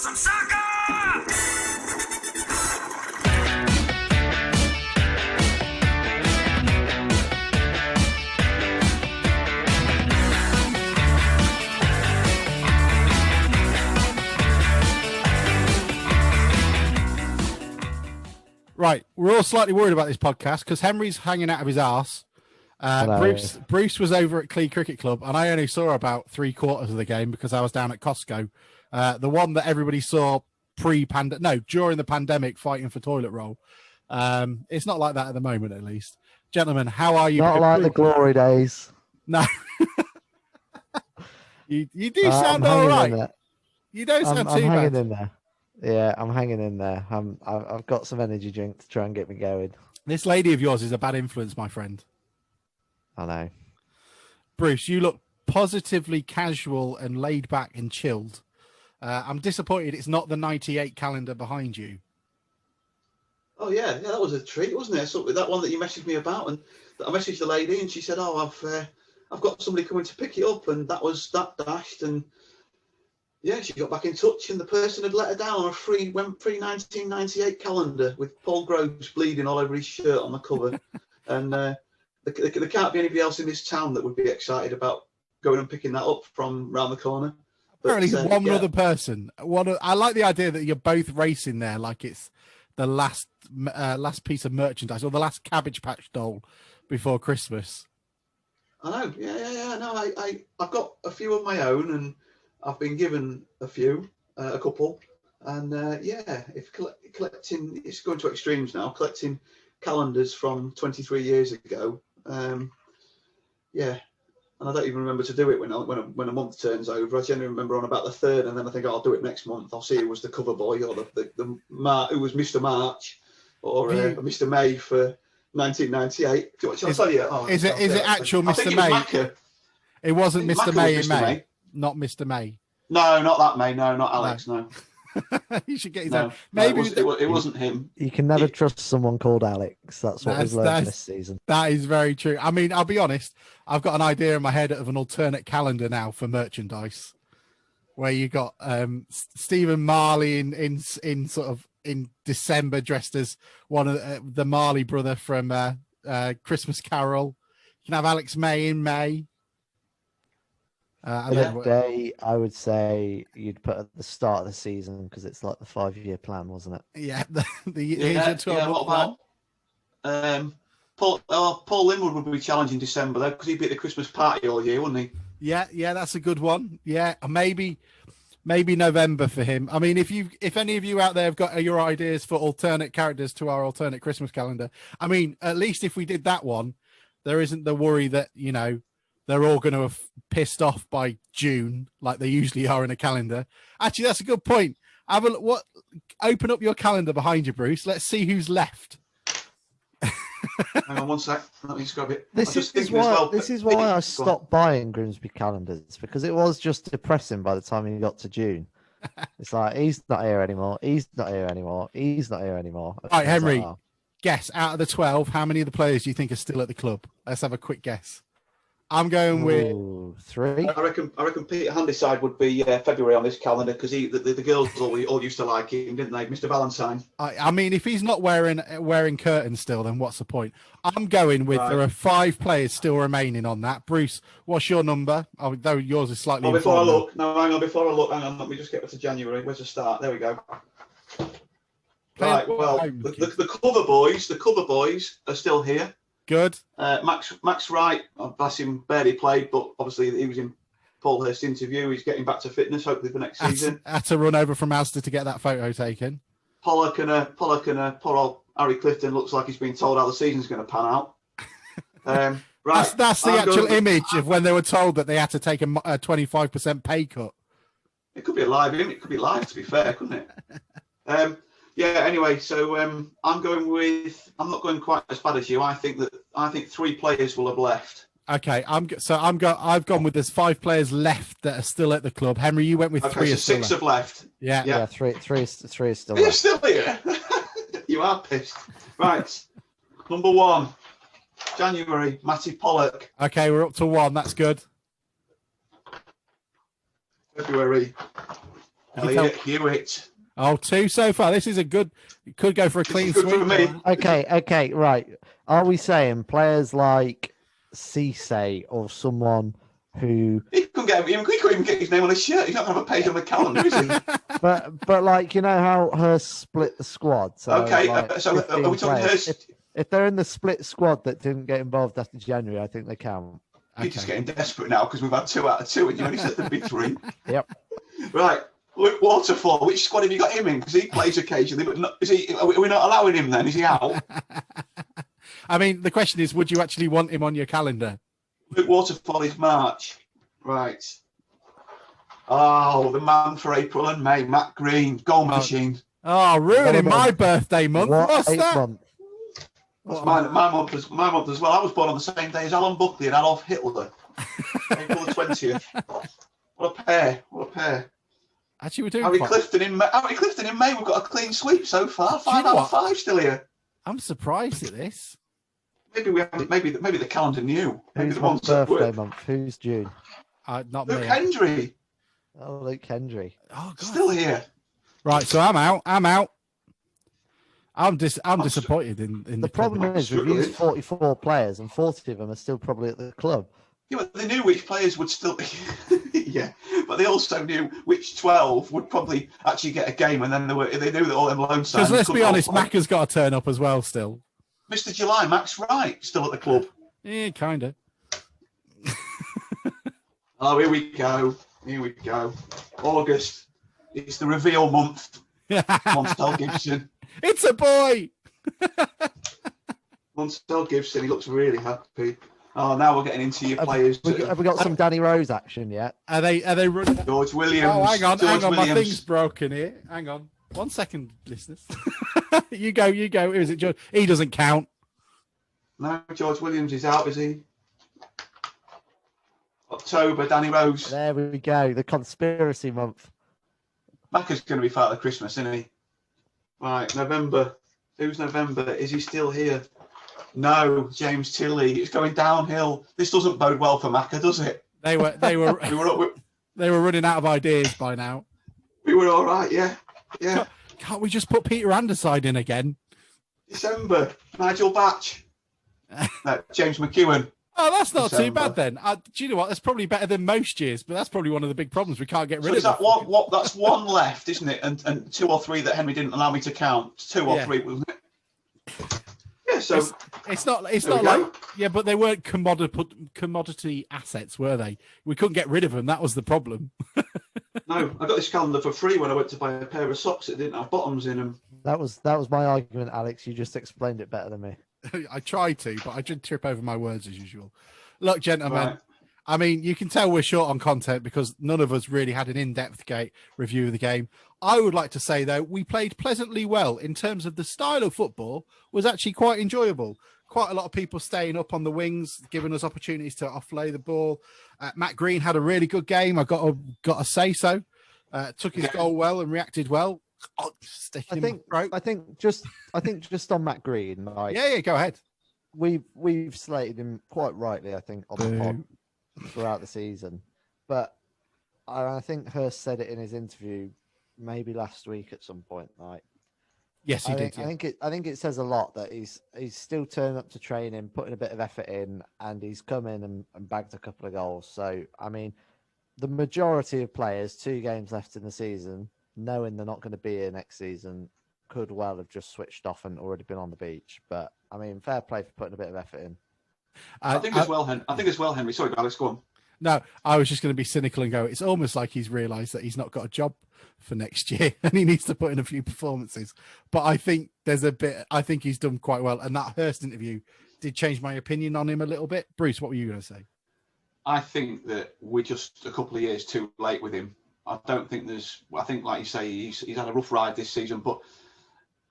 some soccer! Right, we're all slightly worried about this podcast because Henry's hanging out of his arse. Bruce was over at Clee Cricket Club, and I only saw about 3/4 of the game because I was down at Costco. The one that everybody saw during the pandemic, fighting for toilet roll. It's not like that at the moment, at least. Gentlemen, how are you? Not like the glory days. No. you do sound all right. You don't sound too bad. I'm hanging in there. Yeah, I'm hanging in there. I've got some energy drink to try and get me going. This lady of yours is a bad influence, my friend. I know. Bruce, you look positively casual and laid back and chilled. I'm disappointed it's not the 98 calendar behind you. Oh, yeah, that was a treat, wasn't it? So that one that you messaged me about, and I messaged the lady, and she said, "Oh, I've got somebody coming to pick it up," and that dashed, and yeah, she got back in touch, and the person had let her down on a free 1998 calendar with Paul Groves bleeding all over his shirt on the cover, and there can't be anybody else in this town that would be excited about going and picking that up from round the corner. Apparently, one other person. I like the idea that you're both racing there, like it's the last piece of merchandise or the last Cabbage Patch doll before Christmas. I know. Yeah. No, I've got a few of my own, and I've been given a couple, and if collecting, it's going to extremes now. Collecting calendars from 23 years ago, and I don't even remember to do it when a month turns over. I generally remember on about the 3rd, and then I think I'll do it next month. I'll see who was the cover boy, or who was Mr. March, or Mr. May for 1998. I'll tell you. Is it actual Mr. May? It wasn't Mr. May in May. Not Mr. May. No, not that May. No, not Alex. No. You should get his own. Maybe it wasn't him. You can never trust someone called Alex. That's what we've learned this season. That is very true. I mean, I'll be honest. I've got an idea in my head of an alternate calendar now for merchandise, where you got Stephen Marley in sort of in December dressed as one of the Marley brother from Christmas Carol. You can have Alex May in May. Day, I would say you'd put at the start of the season because it's like the 5-year plan, wasn't it? Yeah, What about Paul Linwood would be challenging December though, because he'd be at the Christmas party all year, wouldn't he? Yeah, that's a good one. Yeah, maybe November for him. I mean, if any of you out there have got your ideas for alternate characters to our alternate Christmas calendar, I mean, at least if we did that one, there isn't the worry that they're all going to have pissed off by June, like they usually are in a calendar. Actually, that's a good point. Have a look. Open up your calendar behind you, Bruce. Let's see who's left. Hang on one sec. Let me just grab it. This is why I stopped buying Grimsby calendars, because it was just depressing by the time you got to June. It's like, he's not here anymore. He's not here anymore. He's not here anymore. All right, Henry, guess out of the 12, how many of the players do you think are still at the club? Let's have a quick guess. I'm going with 3. I reckon Peter Handyside would be February on this calendar, because the girls all used to like him, didn't they? Mr. Valentine. I mean, if he's not wearing curtains still, then what's the point? I'm going with there are 5 players still remaining on that. Bruce, what's your number? Though yours is slightly. Before I look, hang on. Let me just get to January. Where's the start? There we go. Right. Well, the cover boys are still here. Good. Max Wright, bless him, barely played, but obviously he was in Paul Hurst's interview. He's getting back to fitness, hopefully for next season. Had to run over from Asda to get that photo taken. Pollock and poor old Harry Clifton looks like he's been told how the season's going to pan out. Right, that's the actual image of when they were told that they had to take a 25% pay cut. It could be a live image. It could be live, to be fair, couldn't it? Anyway, so I'm not going quite as bad as you. I think 3 players will have left. Okay, I've gone with there's 5 players left that are still at the club. Henry, you went with 3. So 6 have left. Yeah. 3 is still. You're still here. You are pissed. Right, number 1, January, Matty Pollock. Okay, we're up to 1. That's good. February, Elliot Hewitt. Oh, 2 so far. This is a good. It could go for a clean Good sweep. for me. Okay, right. Are we saying players like Cisse or someone who? He couldn't even get his name on his shirt. He's not going to have a page on the calendar, is he? But like, you know how her split the squad. So, Okay, like, so are we talking players. her? If they're in the split squad that didn't get involved after January, I think they count. You're just getting desperate now because we've had 2 out of 2 and you only said there'd be 3. Yep. Right. Luke Waterfall, which squad have you got him in? Because he plays occasionally, but not, are we not allowing him then? Is he out? I mean, the question is, would you actually want him on your calendar? Luke Waterfall is March. Right. Oh, the man for April and May, Matt Green, goal machine. Oh, ruining my birthday month. What's that? My month as well. I was born on the same day as Alan Buckley and Adolf Hitler. April the 20th. What a pair. Actually, we're doing Harry Clifton in May. We've got a clean sweep so far. 5 out of 5 still here. I'm surprised at this. Maybe we haven't. Maybe the calendar knew. Maybe Who's the my ones that birthday work. month? Who's June? Not Luke me. Hendry Oh, Luke Hendry. Oh, God. still here. Right, so I'm out. I'm disappointed in The problem I'm is we've struggling. used 44 players and 40 of them are still probably at the club. Yeah, but they knew which players would still be. Yeah, but they also knew which 12 would probably actually get a game, and then they knew that all them loan signings. Because let's be couldn't honest, all- Macca's got to turn up as well still. Mr. July, Max Wright, still at the club. Yeah, kind of. Oh, here we go. August. It's the reveal month. Montel Gibson. It's a boy. Montel Gibson, he looks really happy. Oh, now we're getting into your players. Have we got some Danny Rose action yet? Are they running? George Williams. Oh, hang on. George My Williams. thing's broken here. Hang on. 1 second, listeners. You go. Who is it, George? He doesn't count. No, George Williams is out, is he? October, Danny Rose. There we go. The conspiracy month. Macca's going to be Father Christmas, isn't he? Right, November. Who's November? Is he still here? No, James Tilley. It's going downhill. This doesn't bode well for Macca, does it? They were We were they were running out of ideas by now. we were all right, yeah. Can't we just put Peter Anderside in again? December, Nigel Batch. No, James McEwen. Oh, that's not too December. bad then. Do you know what? That's probably better than most years, but that's probably one of the big problems. We can't get So rid is of that one? What? That's one left, isn't it? And 2 or 3 that Henry didn't allow me to count. 2 or 3, wasn't it? Yeah. So It's not there we like go. yeah, but they weren't commodity assets, were they? We couldn't get rid of them. That was the problem. No, I got this calendar for free when I went to buy a pair of socks that didn't have bottoms in them. That was my argument, Alex. You just explained it better than me. I tried to, but I did trip over my words as usual. Look, gentlemen, Right. I mean, you can tell we're short on content because none of us really had an in-depth review of the game. I would like to say, though, we played pleasantly well in terms of the style of football was actually quite enjoyable. Quite a lot of people staying up on the wings, giving us opportunities to offlay the ball. Matt Green had a really good game. I got to say so. Took his goal well and reacted well. Oh, I think just on Matt Green, like yeah, go ahead. we've slated him quite rightly, I think, on the pod throughout the season. But I think Hurst said it in his interview maybe last week at some point. Like, Yes, he did. Yeah. I think it says a lot that he's still turning up to training, putting a bit of effort in, and he's come in and bagged a couple of goals. So I mean, the majority of players, 2 games left in the season, knowing they're not going to be here next season, could well have just switched off and already been on the beach. But I mean, fair play for putting a bit of effort in. I think as well, Henry. Sorry, Alex, go on. No, I was just going to be cynical and go, it's almost like he's realised that he's not got a job for next year and he needs to put in a few performances. But I think I think he's done quite well. And that Hurst interview did change my opinion on him a little bit. Bruce, what were you going to say? I think that we're just a couple of years too late with him. I think, like you say, he's had a rough ride this season, but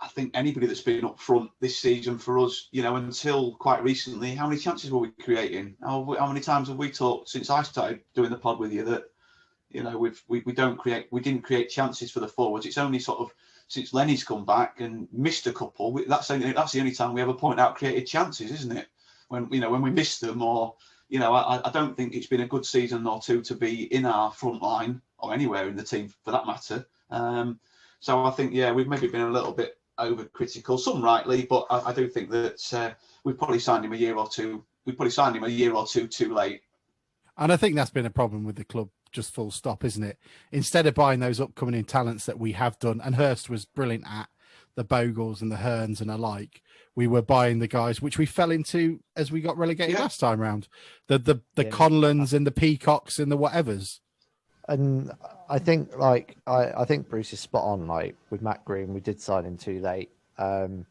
I think anybody that's been up front this season for us, until quite recently, how many chances were we creating? How many times have we talked since I started doing the pod with you that, we didn't create chances for the forwards. It's only sort of since Lenny's come back and missed a couple. That's the only time we ever point out created chances, isn't it? When we missed them, or I don't think it's been a good season or two to be in our front line or anywhere in the team for that matter So I think, yeah, we've maybe been a little bit overcritical, some rightly, but I do think that we've probably signed him a year or two. We probably signed him a year or two too late. And I think that's been a problem with the club, just full stop, isn't it? Instead of buying those upcoming in talents that we have done, and Hurst was brilliant at, the Bogles and the Hearns and alike, we were buying the guys which we fell into as we got relegated last time round. The Conlons and the Peacocks and the whatevers. And I think I think Bruce is spot on. Like with Matt Green, we did sign him too late. And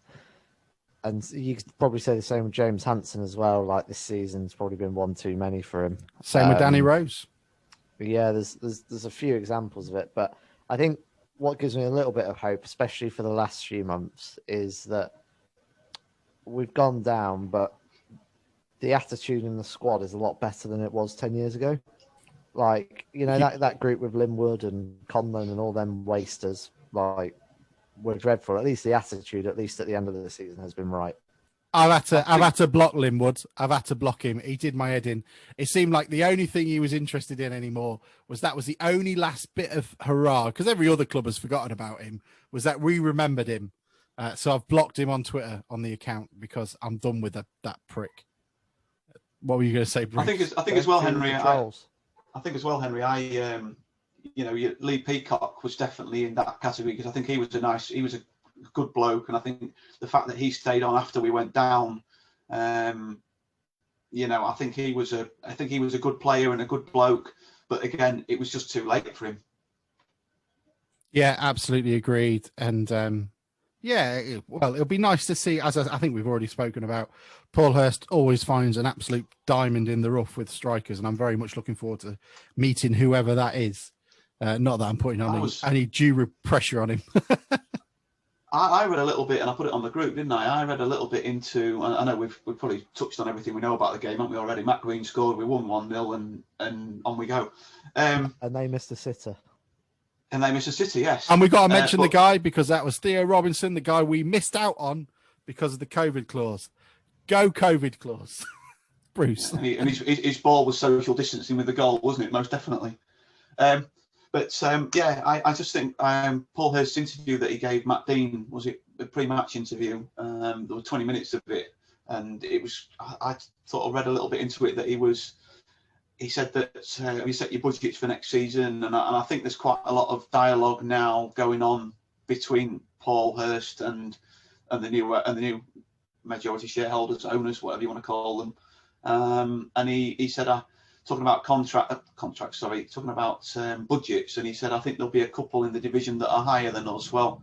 you could probably say the same with James Hansen as well. Like this season's probably been one too many for him. Same with Danny Rose. Yeah, there's a few examples of it, but I think what gives me a little bit of hope, especially for the last few months, is that we've gone down, but the attitude in the squad is a lot better than it was 10 years ago. Like, you know, that group with Linwood and Conlon and all them wasters, like, were dreadful. At least the attitude, at least at the end of the season, has been right. I've had to block Linwood. I've had to block him. He did my head in. It seemed like the only thing he was interested in anymore was the only last bit of hurrah, because every other club has forgotten about him, was that we remembered him. So I've blocked him on Twitter on the account because I'm done with that prick. What were you going to say, Bruce? I think as well, Henry. I think as well, Henry. Lee Peacock was definitely in that category because I think he was a good bloke, and I think the fact that he stayed on after we went down, I think he was a good player and a good bloke, but again, it was just too late for him. Yeah, absolutely agreed. And it'll be nice to see, as I think we've already spoken about, Paul Hurst always finds an absolute diamond in the rough with strikers, and I'm very much looking forward to meeting whoever that is. Not that I'm putting on any due pressure on him. I read a little bit, and I put it on the group, didn't I? I read a little bit into, I know we've probably touched on everything we know about the game, haven't we already? Matt Green scored, we won 1-0, and on we go. And they missed a sitter. And they missed a sitter, yes. And we got to mention the guy, because that was Theo Robinson, the guy we missed out on because of the COVID clause. Go COVID clause. Bruce. And his ball was social distancing with the goal, wasn't it? Most definitely. I just think Paul Hurst's interview that he gave Matt Dean, was it a pre-match interview? There were 20 minutes of it, and it was. I sort of read a little bit into it that he said that you set your budgets for next season, and I think there's quite a lot of dialogue now going on between Paul Hurst and the new majority shareholders, owners, whatever you want to call them. And he said, talking about talking about budgets, and he said, I think there'll be a couple in the division that are higher than us. Well,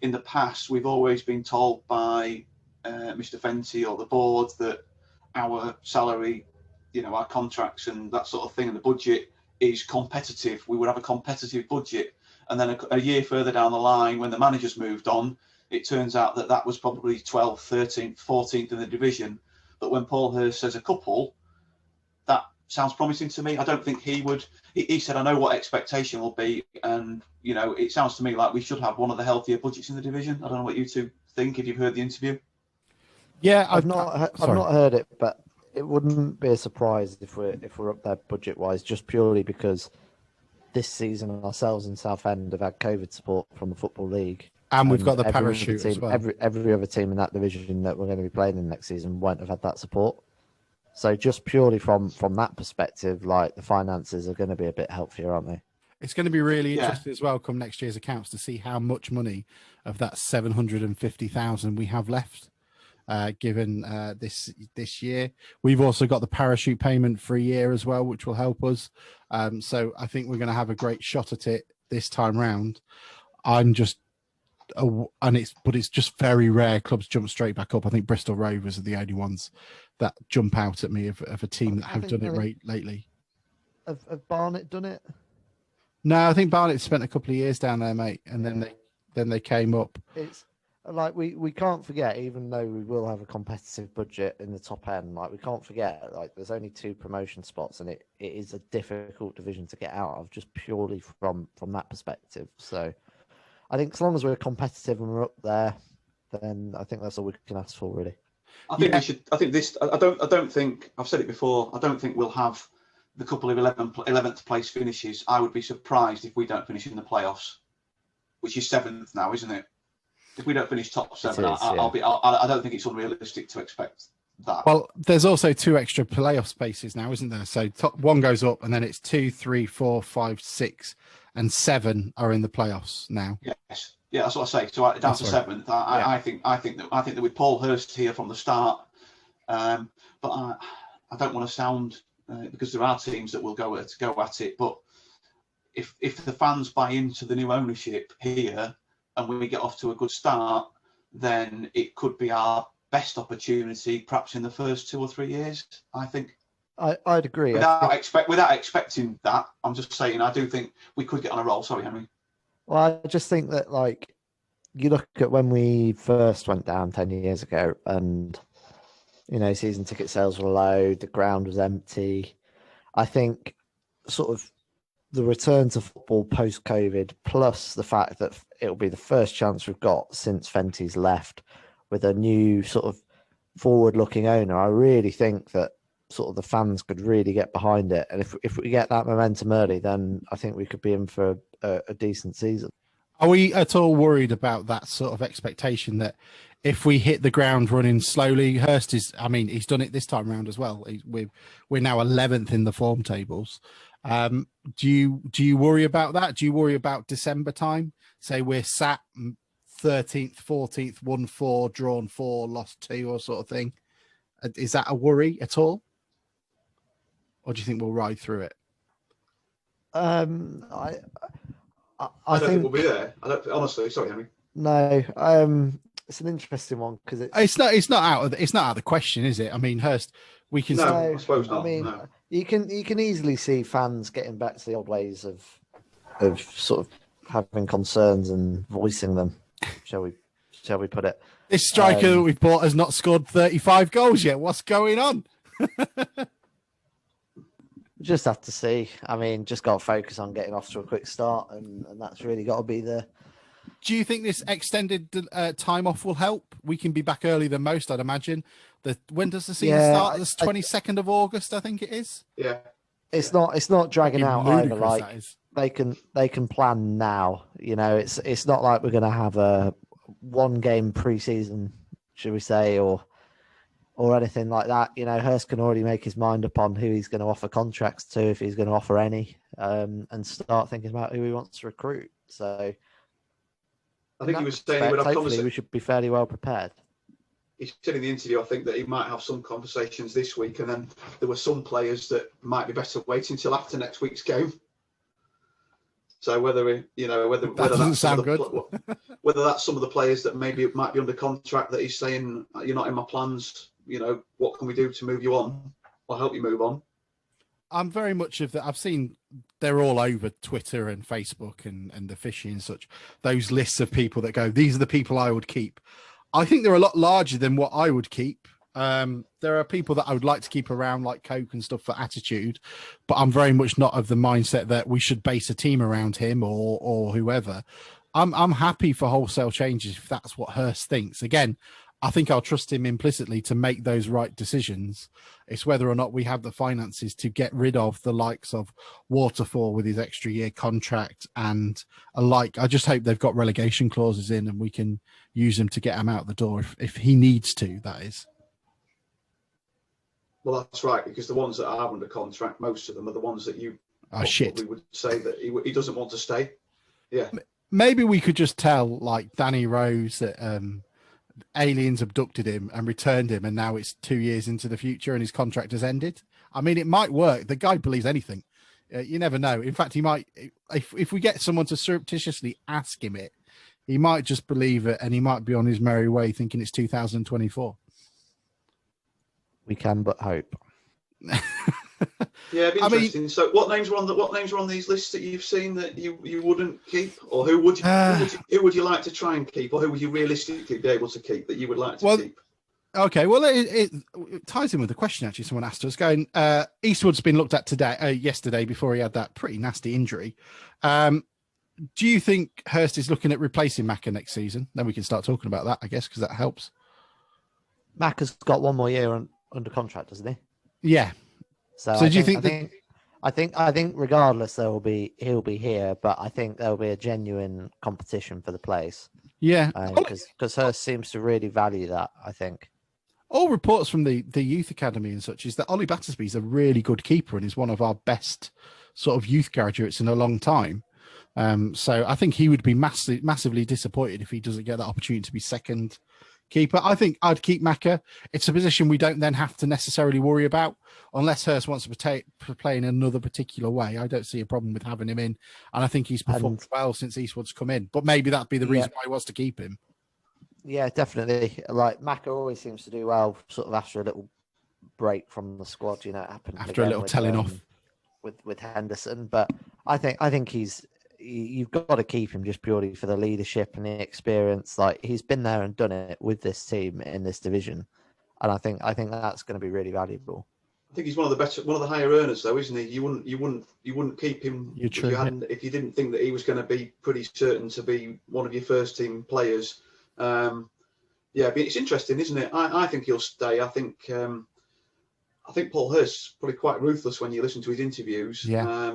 in the past, we've always been told by Mr. Fenty or the board that our salary, our contracts and that sort of thing, and the budget is competitive. We would have a competitive budget. And then a year further down the line, when the managers moved on, it turns out that was probably 12th, 13th, 14th in the division. But when Paul Hurst says a couple, that sounds promising to me. I don't think he would. He said, I know what expectation will be. And, it sounds to me like we should have one of the healthier budgets in the division. I don't know what you two think if you've heard the interview. Yeah, I've not heard it, but it wouldn't be a surprise if we're up there budget-wise, just purely because this season ourselves and Southend have had COVID support from the Football League. And we've got the parachute as well. Every other team in that division that we're going to be playing in next season won't have had that support. So just purely from that perspective, like the finances are going to be a bit healthier, aren't they? It's going to be really interesting as well come next year's accounts to see how much money of that 750,000 we have left. Given this year, we've also got the parachute payment for a year as well, which will help us. So I think we're going to have a great shot at it this time round. It's just very rare clubs jump straight back up. I think Bristol Rovers are the only ones that jump out at me of a team that have done it lately. Have Barnet done it? No, I think Barnet spent a couple of years down there, mate, and then they came up. It's like we can't forget, even though we will have a competitive budget in the top end, like we can't forget, like there's only 2 promotion spots, and it is a difficult division to get out of, just purely from that perspective. So I think as long as we're competitive and we're up there, then I think that's all we can ask for, really. I think we should. I think this. I don't think. I've said it before. I don't think we'll have the couple of 11th place finishes. I would be surprised if we don't finish in the playoffs. which is 7th now, isn't it? If we don't finish top 7, is, I don't think it's unrealistic to expect that. Well, there's also 2 extra playoff spaces now, isn't there? So top 1 goes up, and then it's 2, 3, 4, 5, 6, and 7 are in the playoffs now. Yes, yeah, that's what I say. So down That's to right. 7th. I think that with Paul Hurst here from the start, but I don't want to sound because there are teams that will go at it. But if the fans buy into the new ownership here and we get off to a good start, then it could be our best opportunity, perhaps in the first 2 or 3 years. I think. I'd agree. Without expecting that, I'm just saying I do think we could get on a roll. Sorry, Henry. Well, I just think that, like, you look at when we first went down 10 years ago, and season ticket sales were low, the ground was empty. I think sort of the return to football post-COVID, plus the fact that it'll be the first chance we've got since Fenty's left with a new sort of forward-looking owner, I really think that sort of the fans could really get behind it. And if we get that momentum early, then I think we could be in for a decent season. Are we at all worried about that sort of expectation that if we hit the ground running slowly, Hurst is, I mean, he's done it this time around as well. We're now 11th in the form tables. Do you worry about that? Do you worry about December time? Say we're sat 13th, 14th, won 4, drawn 4, lost 2 or sort of thing. Is that a worry at all? Or do you think we'll ride through it? I don't think think we'll be there. I don't honestly. Sorry, Henry. no. It's an interesting one because it's not out of the question, is it? I mean, Hurst, we can. No, I suppose not. I mean, no. you can easily see fans getting back to the old ways of sort of having concerns and voicing them. Shall we put it? This striker that we've bought has not scored 35 goals yet. What's going on? Just have to see. I mean, just got to focus on getting off to a quick start, and that's really got to be the. Do you think this extended time off will help? We can be back earlier than most, I'd imagine. When does the season start? The 22nd of August, I think it is. Yeah. It's not dragging out either. Like that is. they can plan now. It's not like we're going to have a 1 game pre-season, should we say, or anything like that. Hurst can already make his mind up on who he's going to offer contracts to, if he's going to offer any, and start thinking about who he wants to recruit. So I think he was saying he would have hopefully we should be fairly well prepared. He said in the interview, I think, that he might have some conversations this week, and then there were some players that might be better waiting until after next week's game. So whether that's some of the players that maybe might be under contract that he's saying, you're not in my plans, what can we do to move you on or help you move on? I'm very much of that. I've seen they're all over Twitter and Facebook and the Fishy and such, those lists of people that go, these are the people I would keep. I think they're a lot larger than what I would keep. There are people that I would like to keep around, like Coke and stuff, for attitude, but I'm very much not of the mindset that we should base a team around him or whoever. I'm happy for wholesale changes if that's what Hurst thinks. Again, I think I'll trust him implicitly to make those right decisions. It's whether or not we have the finances to get rid of the likes of Waterfall with his extra year contract and alike. I just hope they've got relegation clauses in and we can use them to get him out the door if he needs to, that is. Well, that's right, because the ones that are under contract, most of them are the ones that you shit. would say that he doesn't want to stay. Yeah. Maybe we could just tell, like, Danny Rose that aliens abducted him and returned him, and now it's 2 years into the future and his contract has ended. I mean, it might work. The guy believes anything. You never know. In fact, he might, if we get someone to surreptitiously ask him it, he might just believe it and he might be on his merry way thinking it's 2024. We can but hope. Yeah, it'd be interesting. So, what names are on these lists that you've seen that you wouldn't keep, or who would you like to try and keep, or who would you realistically be able to keep that you would like to keep? Okay, well, it ties in with the question actually. Someone asked us, going, Eastwood's been looked at yesterday before he had that pretty nasty injury. Do you think Hurst is looking at replacing Macca next season? Then we can start talking about that, I guess, because that helps. Macca's got 1 more year under contract, doesn't he? Yeah. So do you think? I think regardless he'll be here, but I think there'll be a genuine competition for the place. Yeah, because Hurst seems to really value that. I think all reports from the youth academy and such is that Ollie Battersby's a really good keeper and is one of our best sort of youth graduates in a long time. So I think he would be massively disappointed if he doesn't get that opportunity to be second keeper. I think I'd keep Macca. It's a position we don't then have to necessarily worry about unless Hurst wants to play in another particular way. I don't see a problem with having him in, and I think he's performed well since Eastwood's come in. But maybe that'd be the reason why he wants to keep him. Yeah, definitely. Like Macca always seems to do well, sort of after a little break from the squad. It happened after a little telling off with Henderson. But I think you've got to keep him just purely for the leadership and the experience. Like he's been there and done it with this team in this division, and I think that's going to be really valuable. I think he's one of the higher earners, though, isn't he? You wouldn't keep him if you didn't think that he was going to be pretty certain to be one of your first team players. But it's interesting, isn't it? I think he'll stay. I think Paul Hurst's probably quite ruthless when you listen to his interviews. Yeah.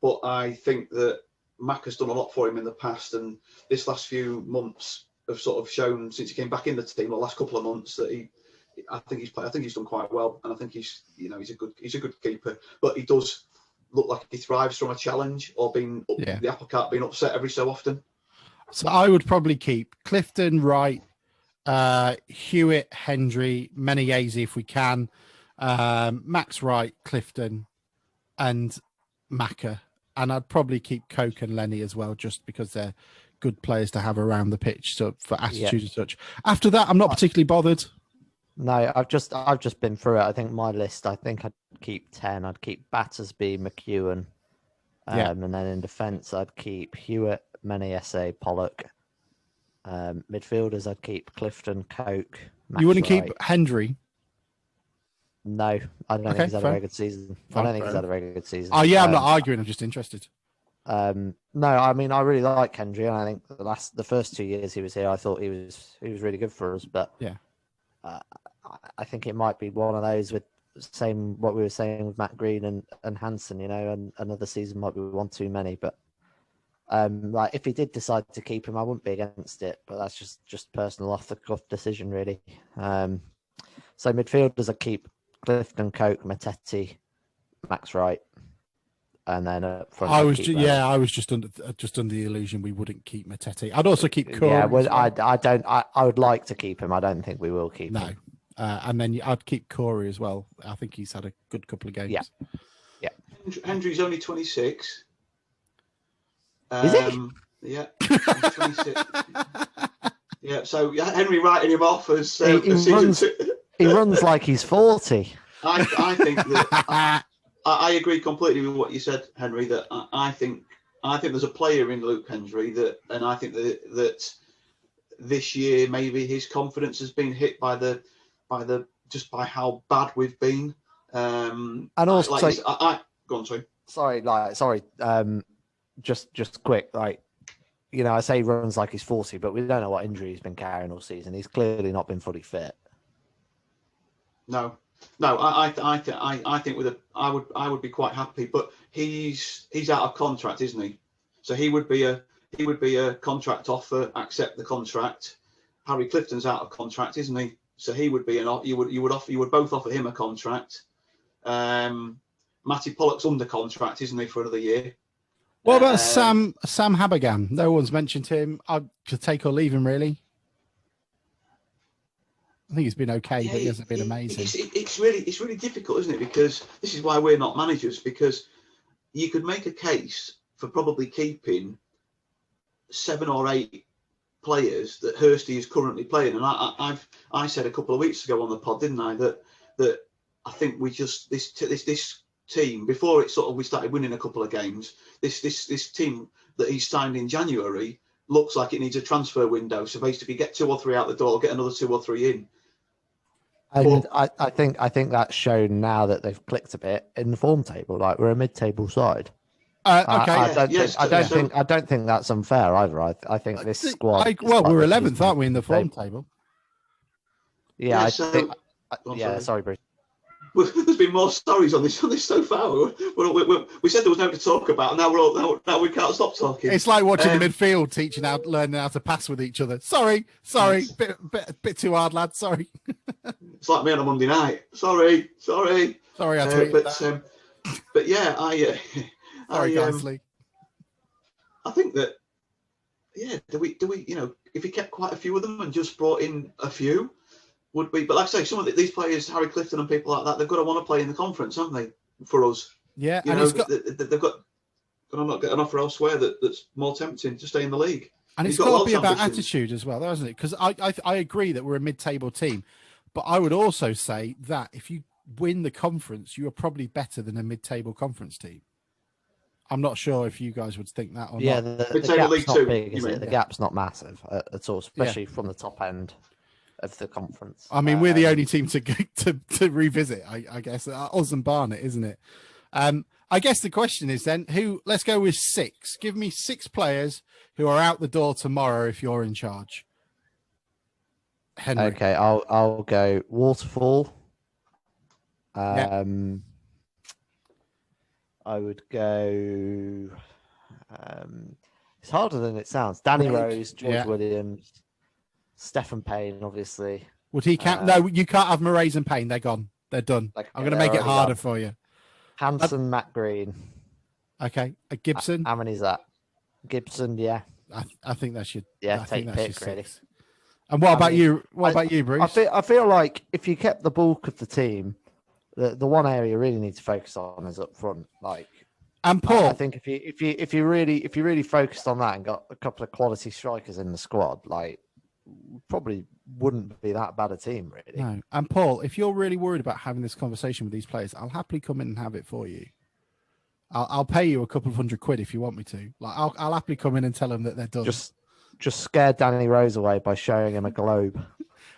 But I think that Mac has done a lot for him in the past, and this last few months have sort of shown since he came back in the team, the last couple of months, that I think he's done quite well, and I think he's a good keeper. But he does look like he thrives from a challenge or the apple cart being upset every so often. So I would probably keep Clifton, Wright, Hewitt, Hendry, Menezes if we can, Max Wright, Clifton, and Macca. And I'd probably keep Coke and Lenny as well, just because they're good players to have around the pitch for attitude and such. After that, I'm not particularly bothered. No, I've just been through it. I think my list, I'd keep 10. I'd keep Battersby, McEwen. And then in defence, I'd keep Hewitt, Menezes, Pollock. Midfielders, I'd keep Clifton, Coke. Max You wouldn't Wright. keep Hendry? No, I don't think he's had a very good season. I'm not arguing. I'm just interested. No, I mean, I really like Hendry, and I think the first 2 years he was here, I thought he was really good for us. But I think it might be one of those with what we were saying with Matt Green and Hansen, and another season might be one too many. But like if he did decide to keep him, I wouldn't be against it. But that's just personal off the cuff decision, really. So midfielders, I keep Clifton, Coke, Matete, Max Wright, and then front. I was just under the illusion we wouldn't keep Matete. I'd also keep Corey. Yeah, well, I would like to keep him. I don't think we will keep him. And then I'd keep Corey as well. I think he's had a good couple of games. Yeah. Hendry's only 26. Is he? Yeah, he's 26. Yeah, so Henry writing him off as he runs like he's 40. I think that I agree completely with what you said, Henry. That I think there's a player in Luke Hendry and I think that this year maybe his confidence has been hit by how bad we've been. And also, go on, sorry. Just quick, I say he runs like he's 40, but we don't know what injury he's been carrying all season. He's clearly not been fully fit. No, I think I would be quite happy, but he's out of contract, isn't he? So he would be a contract offer. Accept the contract. Harry Clifton's out of contract, isn't he? So he would be you would both offer him a contract. Matty Pollock's under contract, isn't he, for another year? What about Sam Habergan? No one's mentioned him. I could take or leave him, really. I think he's been okay, but he hasn't been amazing. It's really difficult, isn't it? Because this is why we're not managers, because you could make a case for probably keeping 7 or 8 players that Hursty is currently playing. And I said a couple of weeks ago on the pod, didn't I, that I think this team, before we started winning a couple of games, this team that he's signed in January looks like it needs a transfer window. So basically get 2 or 3 out the door, get another 2 or 3 in. And I think that's shown now that they've clicked a bit in the form table. Like we're a mid-table side. I don't think that's unfair either. I think this squad. We're 11th, aren't we, in the form table? Yeah, sorry, Bruce. there's been more stories on this so far. We said there was no to talk about, and now we can't stop talking. It's like watching the midfield learning how to pass with each other. Sorry, Yes. bit too hard, lad. Sorry. It's like me on a Monday night. Sorry. Sorry, I tweeted that. But yeah, Sorry, Geisley. I think that, do we, if we kept quite a few of them and just brought in a few, would we? But like I say, some of these players, Harry Clifton and people like that, they've got to want to play in the conference, haven't they? For us, Yeah, and they've got to not get an offer elsewhere that's more tempting to stay in the league. And it's got to be about attitude as well, hasn't it? Because I agree that we're a mid-table team, but I would also say that if you win the conference, you are probably better than a mid-table conference team. I'm not sure if you guys would think that or not. The gap's League not Two, big, is it? The gap's not massive at all, especially from the top end of the conference. I mean, we're the only team to revisit, I guess. Us and Barnet, isn't it? I guess the question is then, let's go with 6. Give me 6 players who are out the door tomorrow if you're in charge. Henry. Okay, I'll go Waterfall. I would go. It's harder than it sounds. Danny Rose, George Williams, Stephen Payne, obviously. Would he count? No, you can't have Moraes and Payne. They're gone. They're done. I'm going to make it harder for you. Hanson, Matt Green. Okay, Gibson. How many is that? Gibson, yeah. I think that should. Yeah, take pick really. And what about you? What about you, Bruce? I feel like if you kept the bulk of the team, the one area you really need to focus on is up front. And Paul, I think if you really focused on that and got a couple of quality strikers in the squad, probably wouldn't be that bad a team, really. No. And Paul, if you're really worried about having this conversation with these players, I'll happily come in and have it for you. I'll pay you a couple of £100 if you want me to. I'll happily come in and tell them that they're done. Just scare Danny Rose away by showing him a globe.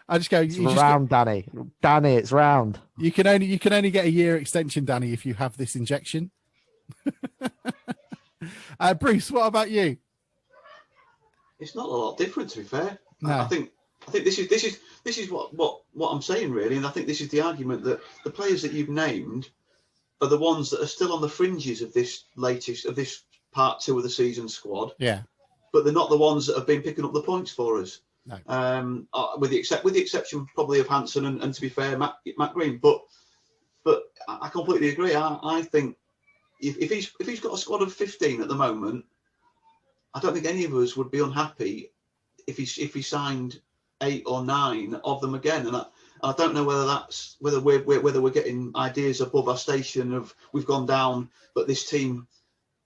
I just go. It's round, Danny. Danny, it's round. You can only get a year extension, Danny, if you have this injection. Bruce, what about you? It's not a lot different, to be fair. No. I think this is what I'm saying, really, and I think this is the argument that the players that you've named are the ones that are still on the fringes of this part 2 of the season squad. Yeah, but they're not the ones that have been picking up the points for us. No. With the exception probably of Hanson and to be fair, Matt Green. But I completely agree. I think if he's got a squad of 15 at the moment, I don't think any of us would be unhappy if he signed 8 or 9 of them again. And I don't know whether we're getting ideas above our station of we've gone down, but this team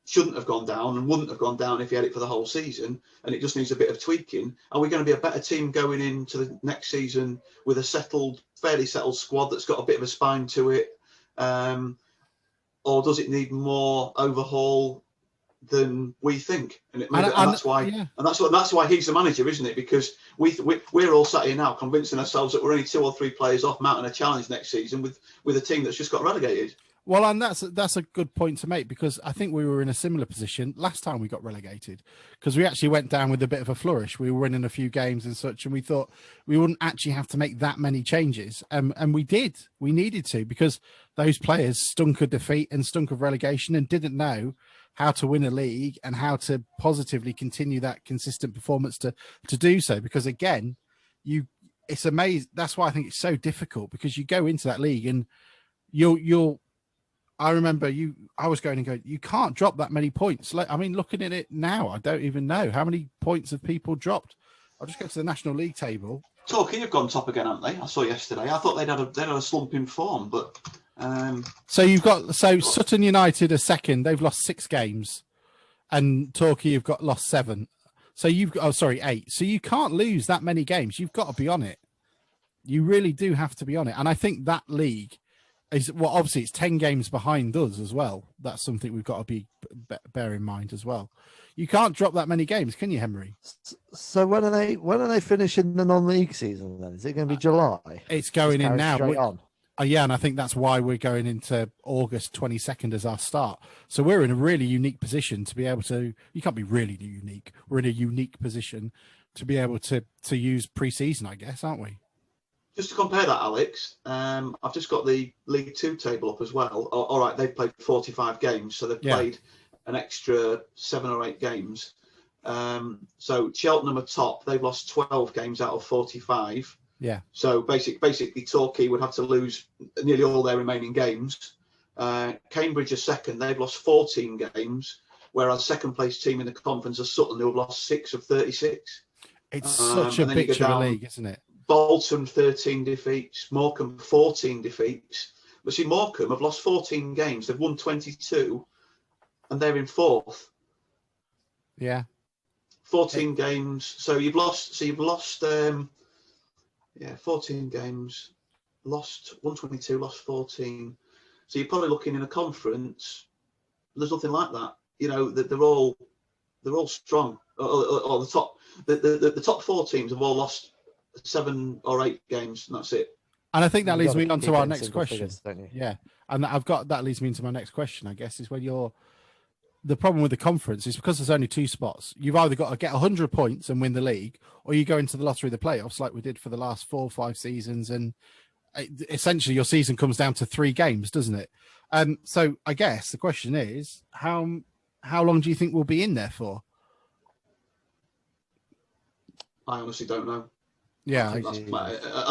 shouldn't have gone down and wouldn't have gone down if he had it for the whole season, and it just needs a bit of tweaking. Are we going to be a better team going into the next season with a fairly settled squad that's got a bit of a spine to it, or does it need more overhaul than we think? And that's why he's the manager, isn't it? Because we're all sat here now convincing ourselves that we're only 2 or 3 players off mounting a challenge next season with a team that's just got relegated. Well, and that's a good point to make, because I think we were in a similar position last time we got relegated, because we actually went down with a bit of a flourish. We were winning a few games and such, and we thought we wouldn't actually have to make that many changes. And we did. We needed to, because those players stunk of defeat and stunk of relegation and didn't know how to win a league and how to positively continue that consistent performance to do so. Because again, it's amazing. That's why I think it's so difficult, because you go into that league and I remember I was going, you can't drop that many points. Looking at it now, I don't even know how many points have people dropped. I'll just go to the National League table. Torquay have gone top again, haven't they? I saw yesterday. I thought they'd had a slump in form, but Sutton United are second. They've lost 6 games, and Torquay have lost 7. So 8. So you can't lose that many games. You've got to be on it. You really do have to be on it. And I think that league obviously it's 10 games behind us as well. That's something we've got to bear in mind as well. You can't drop that many games, can you, Henry? So when are they finishing the non-league season then? Is it going to be July? It's going in now. On. Yeah, and I think that's why we're going into August 22nd as our start. So we're in a really unique position to be able to. You can't be really unique. We're in a unique position to be able to use pre-season, I guess, aren't we? Just to compare that, Alex, I've just got the League Two table up as well. All right, they've played 45 games, so they've played an extra 7 or 8 games. So Cheltenham are top. They've lost 12 games out of 45. Yeah. So basically, Torquay would have to lose nearly all their remaining games. Cambridge are second. They've lost 14 games, whereas second place team in the conference are Sutton, who have lost 6 of 36. It's such a picture of a league, isn't it? Bolton 13 defeats, Morecambe 14 defeats. But see, Morecambe have lost 14 games. They've won 22, and they're in 4th. Yeah. 14 games. So you've lost. 14 games. Lost 122. Lost 14. So you're probably looking in a conference. There's nothing like that. You know, they're all strong. Or the top. The top 4 teams have all lost 7 or 8 games, and that's it. And I think that leads me on to our next question. Figures, yeah, and that leads me into my next question. I guess is when the problem with the conference is because there's only 2 spots. You've either got to get 100 points and win the league, or you go into the lottery of the playoffs, like we did for the last 4 or 5 seasons. And essentially, your season comes down to 3 games, doesn't it? So I guess the question is, how long do you think we'll be in there for? I honestly don't know. Yeah, an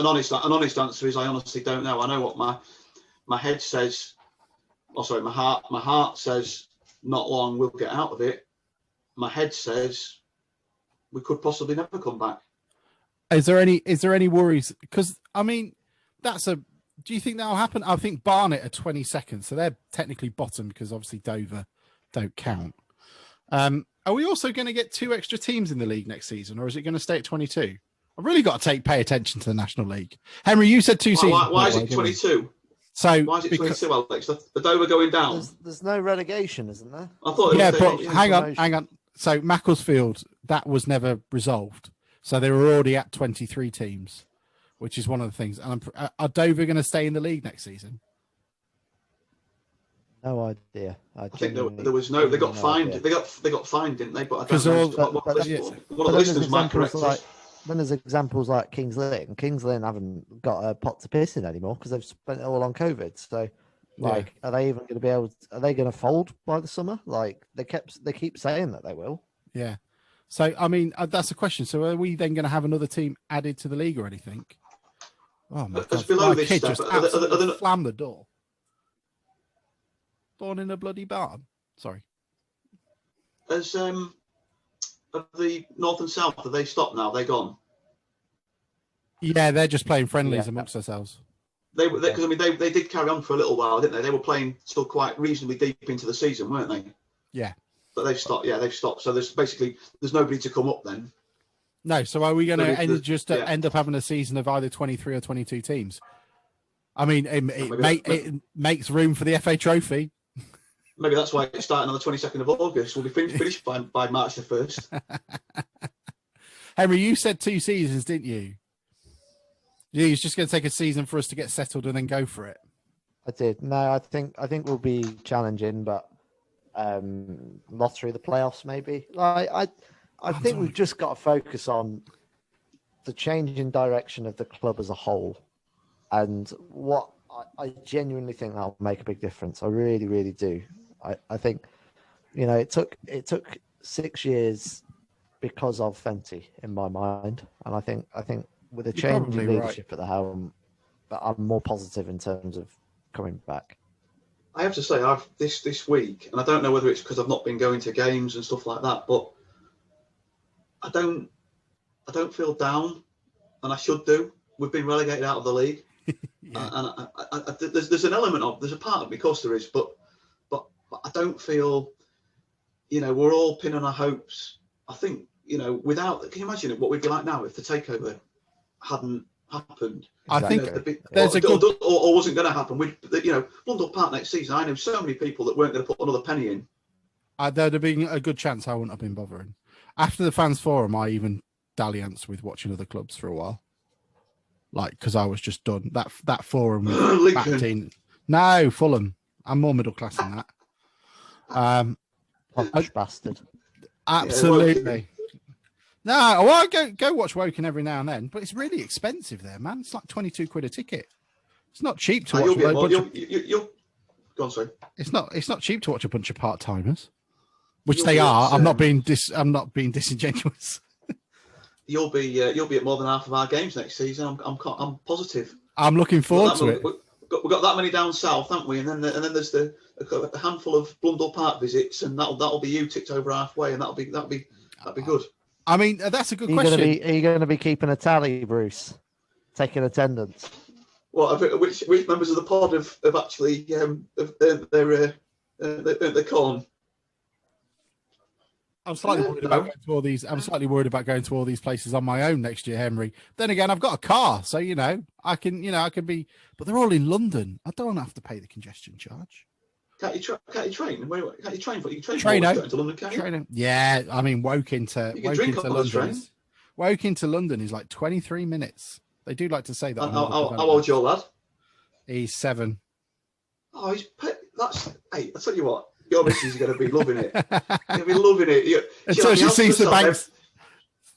honest answer is I honestly don't know. I know what my head says. Oh, sorry, my heart says not long we'll get out of it. My head says we could possibly never come back. Is there any worries? Because I mean, do you think that'll happen? I think Barnet are 22nd, so they're technically bottom because obviously Dover don't count. Are we also going to get 2 extra teams in the league next season, or is it going to stay at 22? I've really got to pay attention to the National League. Henry, you said 2 seasons. Why is it 22? So why is it 22, Alex? The Dover going down? There's no relegation, isn't there? I thought. But hang on. So Macclesfield, that was never resolved. So they were already at 23 teams, which is one of the things. And are Dover going to stay in the league next season? No idea. I think there was no. They got fined. They got fined, didn't they? But I don't know. One of the listeners might correct us. Then there's examples like Kings Lynn. Kings Lynn haven't got a pot to piss in anymore because they've spent it all on COVID. So, are they even going to be able? Are they going to fold by the summer? Like they keep saying that they will. Yeah. So I mean, that's a question. So are we then going to have another team added to the league or anything? Oh my God! Below My this kid step, just absolutely slammed the door. Born in a bloody barn. Sorry. As of the North and South, have they stopped now? They're gone. Yeah, they're just playing friendlies amongst themselves. Because I mean, they did carry on for a little while, didn't they? They were playing still quite reasonably deep into the season, weren't they? Yeah. But they've stopped. Yeah, they've stopped. So there's nobody to come up then. No. So are we going to end up having a season of either 23 or 22 teams? I mean, it makes room for the FA Trophy. Maybe that's why it's starting on the 22nd of August. We'll be finished by March the 1st. Henry, you said 2 seasons, didn't you? Yeah, he's just going to take a season for us to get settled and then go for it. I did. No, I think we'll be challenging, but lottery, the playoffs, maybe. I think we've just got to focus on the change in direction of the club as a whole, and what I genuinely think that'll make a big difference. I really, really do. I think, it took 6 years because of Fenty in my mind, and I think with a change in leadership at the helm, but I'm more positive in terms of coming back. I have to say, I've this week, and I don't know whether it's because I've not been going to games and stuff like that, but I don't feel down, and I should do. We've been relegated out of the league, and there's an element of, there's a part of me, of course there is, but I don't feel, we're all pinning our hopes. I think, without, can you imagine what we'd be like now if the takeover hadn't happened? I think there's or wasn't going to happen. Blundell Park next season, I know so many people that weren't going to put another penny in. There'd have been a good chance I wouldn't have been bothering. After the fans forum, I even dallianced with watching other clubs for a while, because I was just done. That forum was backed in. No, Fulham. I'm more middle class than that. Posh bastard. Absolutely. No, well, I go watch Woking every now and then, but it's really expensive there, man. It's like 22 quid a ticket. It's not cheap to watch You'll be a at more. bunch of. You'll go on, sorry. It's not cheap to watch a bunch of part timers, which You'll they be are. at, I'm not being disingenuous. You'll be at more than half of our games next season. I'm positive. I'm looking forward to it. We've got that many down south, haven't we? And then there's a handful of Blundell Park visits, and that'll be you ticked over halfway, and that'll be good. I mean, that's a good question. Are you going to be keeping a tally, Bruce? Taking attendance? Which members of the pod have actually their corn? I'm slightly worried about going to all these. I'm slightly worried about going to all these places on my own next year, Henry. Then again, I've got a car, so I can be. But they're all in London. I don't want to have to pay the congestion charge. Can't you train? Can't you train? You can train Traino. to London, can't you? Traino. Yeah, I mean, Woking to London is like 23 minutes. They do like to say that. How old's your lad? He's 7. Oh, hey, I'll tell you what. Your missus is going to be loving it. She'll be loving it. Until she sees the banks.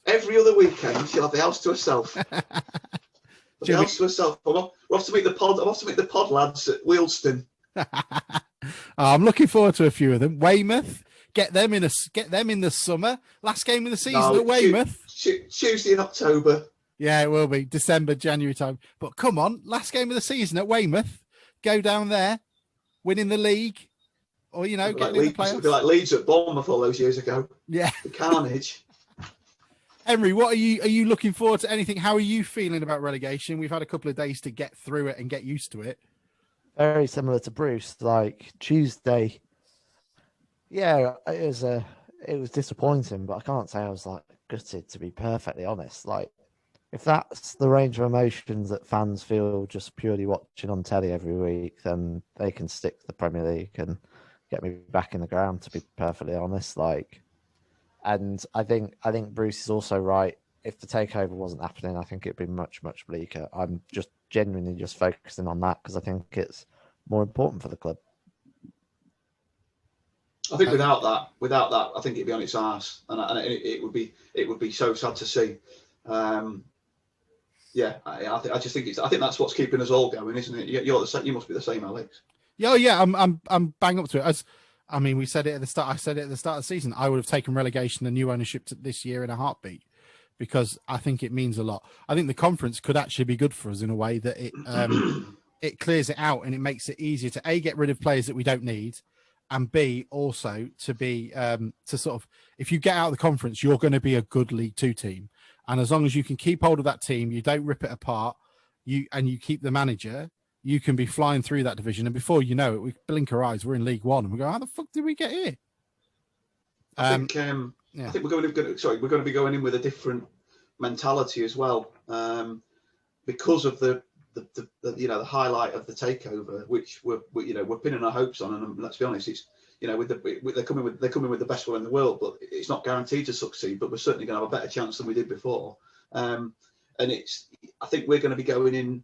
Every other weekend, she'll have the house to herself. The house to herself. We'll have to meet the pod. I'll have to meet the pod lads at Wealdstone. I'm looking forward to a few of them. Weymouth, get them in the summer. Last game of the season at Weymouth. Tuesday in October. Yeah, it will be December, January time. But come on, last game of the season at Weymouth. Go down there, winning the league, or getting in the playoffs. It'd be like Leeds at Bournemouth all those years ago. Yeah, the carnage. Henry, what are you looking forward to? Anything? How are you feeling about relegation? We've had a couple of days to get through it and get used to it. Very similar to Bruce. Like Tuesday, yeah, it was disappointing, but I can't say I was like gutted, to be perfectly honest. Like, if that's the range of emotions that fans feel just purely watching on telly every week, then they can stick to the Premier League and get me back in the ground, to be perfectly honest. Like, and I think Bruce is also right. If the takeover wasn't happening, I think it'd be much, much bleaker. I'm just genuinely just focusing on that because I think it's more important for the club. I think without that, I think it'd be on its arse, and it would be so sad to see. Yeah, I think that's what's keeping us all going, isn't it? You must be the same, Alex. Yeah. I'm bang up to it. We said it at the start. I said it at the start of the season. I would have taken relegation and new ownership this year in a heartbeat, because I think it means a lot. I think the conference could actually be good for us in a way that it clears it out and it makes it easier to A, get rid of players that we don't need, and B, also to be to sort of, if you get out of the conference, you're going to be a good League Two team. And as long as you can keep hold of that team, you don't rip it apart, you keep the manager, you can be flying through that division. And before you know it, we blink our eyes, we're in League One, and we go, how the fuck did we get here? I think we're going to be going in with a different mentality as well, because of the highlight of the takeover, which we're pinning our hopes on. And let's be honest, it's they're coming with the best one in the world, but it's not guaranteed to succeed. But we're certainly going to have a better chance than we did before. And I think we're going to be going in.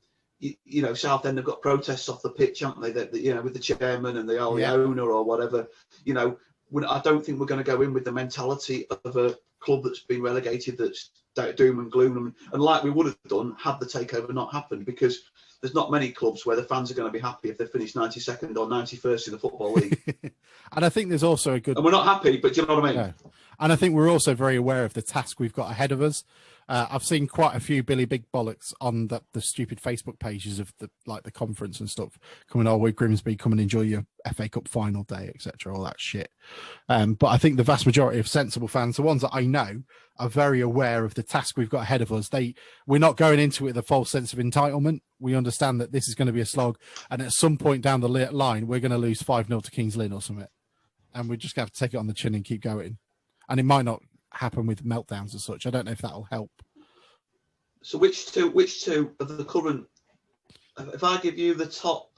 Southend have got protests off the pitch, haven't they? That with the chairman and the owner or whatever. I don't think we're going to go in with the mentality of a club that's been relegated, that's doom and gloom, and like we would have done had the takeover not happened, because there's not many clubs where the fans are going to be happy if they finish 92nd or 91st in the Football League. And I think there's also a good... And we're not happy, but do you know what I mean? Yeah. And I think we're also very aware of the task we've got ahead of us. I've seen quite a few Billy Big Bollocks on the stupid Facebook pages of the conference and stuff coming, with Grimsby, come and enjoy your FA Cup final day, etc., all that shit. But I think the vast majority of sensible fans, the ones that I know, are very aware of the task we've got ahead of us. We're not going into it with a false sense of entitlement. We understand that this is going to be a slog, and at some point down the line, we're going to lose 5-0 to Kings Lynn or something. And we're just going to have to take it on the chin and keep going. And it might not happen with meltdowns as such. I don't know if that'll help. So which two of the current, if I give you the top,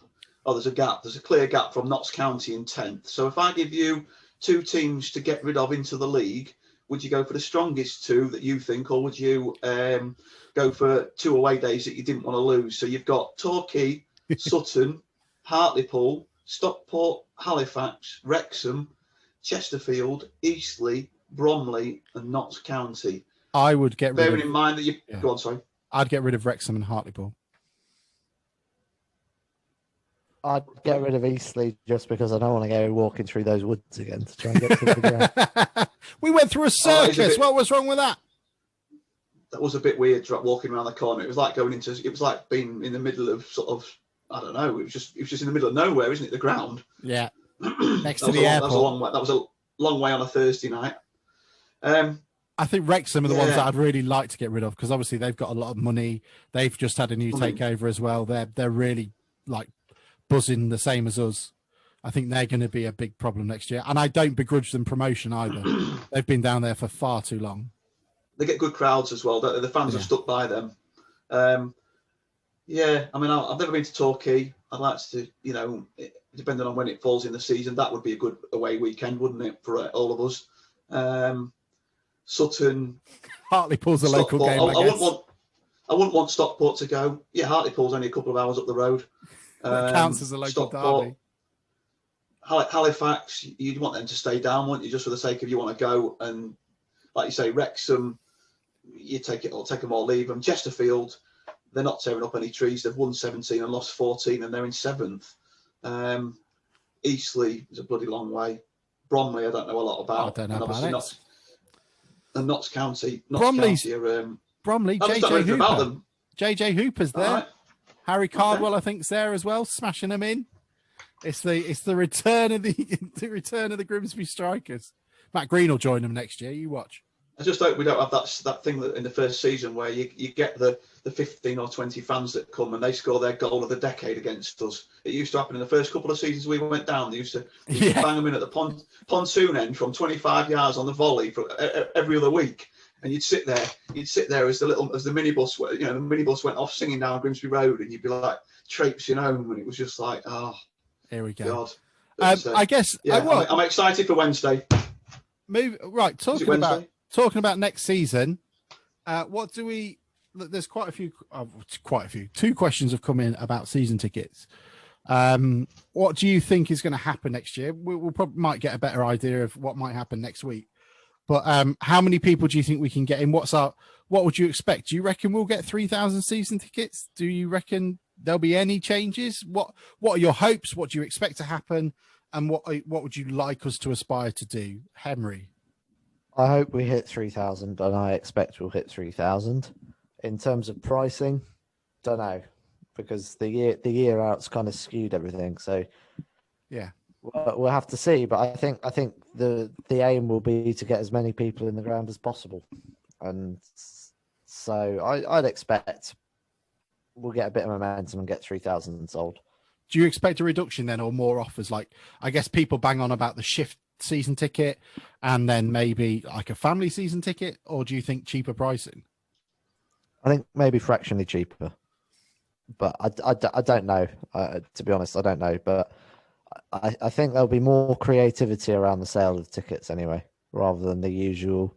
there's a clear gap from Notts County in 10th. So if I give you two teams to get rid of into the league, would you go for the strongest two that you think, or would you go for two away days that you didn't want to lose? So you've got Torquay, Sutton, Hartlepool, Stockport, Halifax, Wrexham, Chesterfield, Eastleigh, Bromley and Notts County. I would get rid Bearing of. in mind that you Yeah. go on, sorry. I'd get rid of Wrexham and Hartlepool. I'd get rid of Eastleigh just because I don't want to go walking through those woods again to try and get to the ground. We went through a Oh, that is a circus. bit- What was wrong with that? That was a bit weird, walking around the corner. It was like going into. It was like being in the middle of sort of. I don't know. It was just in the middle of nowhere, isn't it? The ground. Yeah, next That to was the a long, airport. that was a long way. That was a long way on a Thursday night. I think Wrexham are the ones Yeah. that I'd really like to get rid of because obviously they've got a lot of money. They've just had a new takeover as well. They're really like buzzing the same as us. I think they're going to be a big problem next year, and I don't begrudge them promotion either. They've been down there for far too long. They get good crowds as well. The fans have stuck by them. Yeah, I mean, I've never been to Torquay. I'd like to, depending on when it falls in the season, that would be a good away weekend, wouldn't it, for all of us? Sutton, Hartlepool's a local Stockport. game, I guess. I wouldn't want Stockport to go. Yeah, Hartlepool's only a couple of hours up the road. That counts as a local derby. Halifax, you'd want them to stay down, wouldn't you, just for the sake of you want to go. And like you say, Wrexham, you take them or leave them. Chesterfield, they're not tearing up any trees. They've won 17 and lost 14, and they're in 7th. Eastleigh is a bloody long way. Bromley, I don't know a lot about. I don't know about it. And Notts County. Bromley, I just don't know anything about JJ them. JJ Hooper's there. Right. Harry Cardwell, I think's there as well, smashing them in. It's the return of the Grimsby Strikers. Matt Green will join them next year. You watch. I just hope we don't have that thing that in the first season where you get the 15 or 20 fans that come and they score their goal of the decade against us. It used to happen in the first couple of seasons we went down. They used to bang them in at the pontoon end from 25 yards on the volley for every other week. And you'd sit there as the minibus, the minibus went off singing down Grimsby Road, and you'd be like traipsing home, and it was just like, oh, here we go. God. But, I guess. Yeah, I'm excited for Wednesday. Talking about next season. What do we? There's quite a few. Two questions have come in about season tickets. What do you think is going to happen next year? We'll probably might get a better idea of what might happen next week. But how many people do you think we can get in? What would you expect? Do you reckon we'll get 3,000 season tickets? Do you reckon there'll be any changes? What are your hopes? What do you expect to happen? And what would you like us to aspire to do, Henry? I hope we hit 3,000, and I expect we'll hit 3,000. In terms of pricing, don't know, because the year out's kind of skewed everything. So yeah, we'll have to see. But I think the aim will be to get as many people in the ground as possible, and so I'd expect we'll get a bit of momentum and get 3,000 sold. Do you expect a reduction then, or more offers? Like, I guess people bang on about the shift season ticket and then maybe like a family season ticket, or do you think cheaper pricing? I think maybe fractionally cheaper, but I don't know. To be honest, I don't know, but I think there'll be more creativity around the sale of tickets anyway, rather than the usual,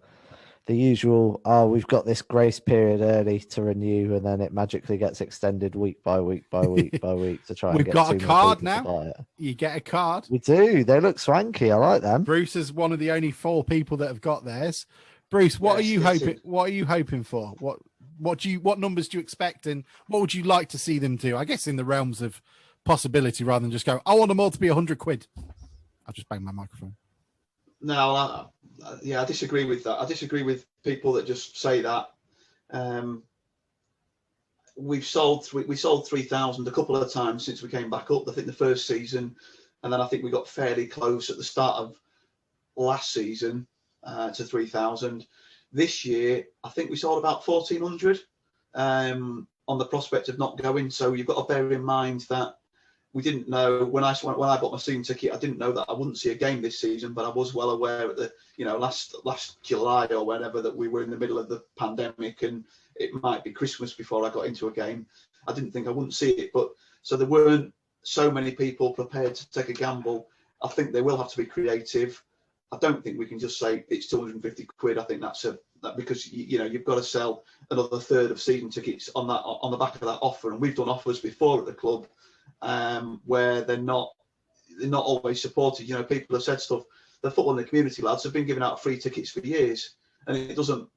we've got this grace period early to renew, and then it magically gets extended week by week by week by week to try and We've get got a two more card people to now. buy it. You get a card. We do. They look swanky. I like them. Bruce is one of the only 4 people that have got theirs. Bruce, what are you hoping? What are you hoping for? What numbers do you expect, and what would you like to see them do? I guess in the realms of possibility, rather than just go, I want them all to be £100. I've just banged my microphone. No, I disagree with that. I disagree with people that just say that. We sold 3,000 a couple of times since we came back up. I think the first season, and then I think we got fairly close at the start of last season to 3,000. This year, I think we sold about 1,400 on the prospect of not going. So you've got to bear in mind that we didn't know when I bought my season ticket. I didn't know that I wouldn't see a game this season, but I was well aware at the last July or whenever that we were in the middle of the pandemic and it might be Christmas before I got into a game. I didn't think I wouldn't see it, but so there weren't so many people prepared to take a gamble. I think they will have to be creative. I don't think we can just say it's 250 quid. I think that's because you've got to sell another third of season tickets on the back of that offer, and we've done offers before at the club where they're not always supported. People have said stuff. The football in the community lads have been giving out free tickets for years, and it doesn't,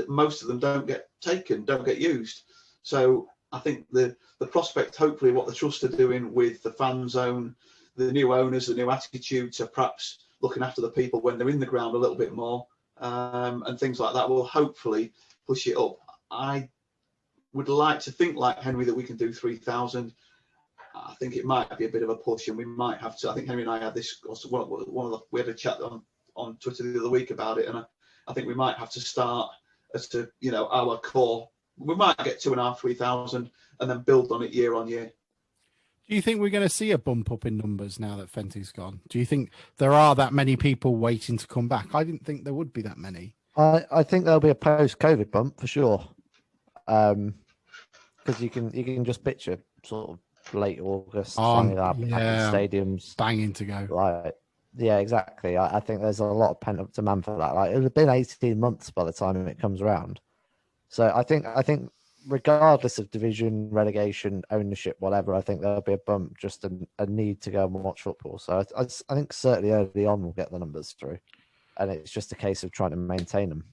most of them don't get taken, don't get used. So I think the prospect, hopefully, what the trust are doing with the fan zone, the new owners, the new attitude to perhaps looking after the people when they're in the ground a little bit more, and things like that will hopefully push it up. I would like to think, like Henry, that we can do 3,000. I think it might be a bit of a push, and we might have to. I think Henry and I had this. We had a chat on Twitter the other week about it, and I think we might have to start as to our core. We might get 2,500, 3,000, and then build on it year on year. Do you think we're going to see a bump up in numbers now that Fenty's gone? Do you think there are that many people waiting to come back? I didn't think there would be that many. I think there'll be a post-COVID bump for sure, because you can just picture sort of late August, stadiums banging to go. Right. Yeah, exactly. I think there's a lot of pent-up demand for that. Like, it would have been 18 months by the time it comes around. So I think regardless of division, relegation, ownership, whatever, I think there'll be a bump, just a need to go and watch football. So I think certainly early on we'll get the numbers through, and it's just a case of trying to maintain them.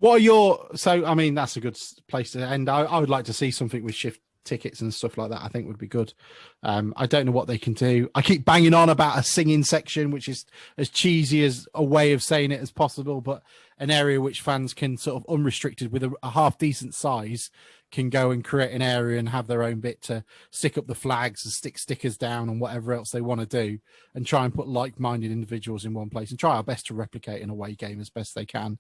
I mean, that's a good place to end. I would like to see something with shift tickets and stuff like that. I think would be good. I don't know what they can do. I keep banging on about a singing section, which is as cheesy as a way of saying it as possible, but an area which fans can sort of unrestricted with a half decent size can go and create an area and have their own bit to stick up the flags and stick stickers down and whatever else they want to do, and try and put like-minded individuals in one place and try our best to replicate an away game as best they can.